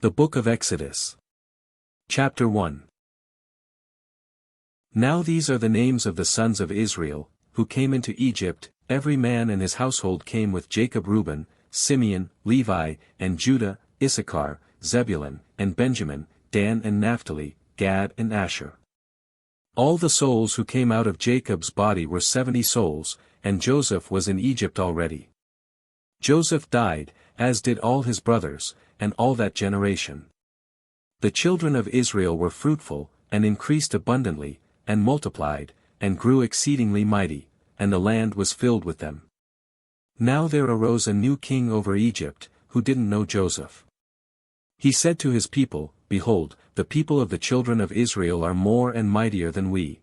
The Book of Exodus. Chapter 1. Now these are the names of the sons of Israel, who came into Egypt. Every man and his household came with Jacob: Reuben, Simeon, Levi, and Judah, Issachar, Zebulun, and Benjamin, Dan and Naphtali, Gad and Asher. All the souls who came out of Jacob's body were 70 souls, and Joseph was in Egypt already. Joseph died, as did all his brothers, and all that generation. The children of Israel were fruitful, and increased abundantly, and multiplied, and grew exceedingly mighty, and the land was filled with them. Now there arose a new king over Egypt, who didn't know Joseph. He said to his people, Behold, the people of the children of Israel are more and mightier than we.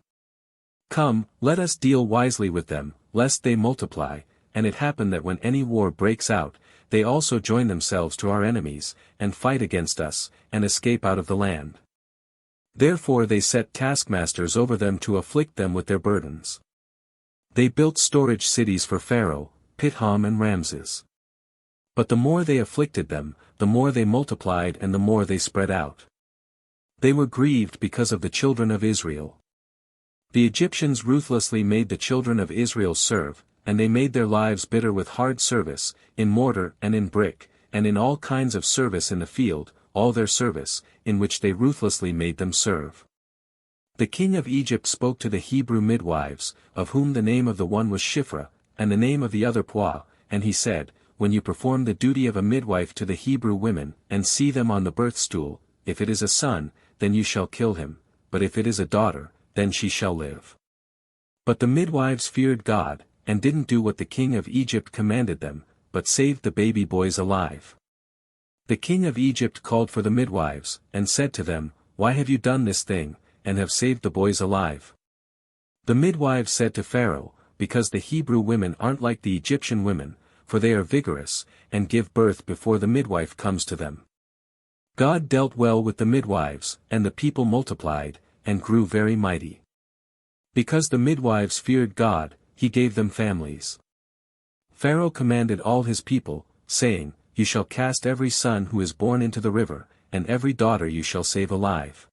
Come, let us deal wisely with them, lest they multiply. And it happened that when any war breaks out, they also join themselves to our enemies, and fight against us, and escape out of the land. Therefore they set taskmasters over them to afflict them with their burdens. They built storage cities for Pharaoh, Pithom and Ramses. But the more they afflicted them, the more they multiplied and the more they spread out. They were grieved because of the children of Israel. The Egyptians ruthlessly made the children of Israel serve, and they made their lives bitter with hard service, in mortar and in brick, and in all kinds of service in the field, all their service, in which they ruthlessly made them serve. The king of Egypt spoke to the Hebrew midwives, of whom the name of the one was Shiphrah, and the name of the other Puah, and he said, When you perform the duty of a midwife to the Hebrew women, and see them on the birth stool, if it is a son, then you shall kill him, but if it is a daughter, then she shall live. But the midwives feared God, and didn't do what the king of Egypt commanded them, but saved the baby boys alive. The king of Egypt called for the midwives, and said to them, Why have you done this thing, and have saved the boys alive? The midwives said to Pharaoh, Because the Hebrew women aren't like the Egyptian women, for they are vigorous, and give birth before the midwife comes to them. God dealt well with the midwives, and the people multiplied, and grew very mighty. Because the midwives feared God, he gave them families. Pharaoh commanded all his people, saying, You shall cast every son who is born into the river, and every daughter you shall save alive.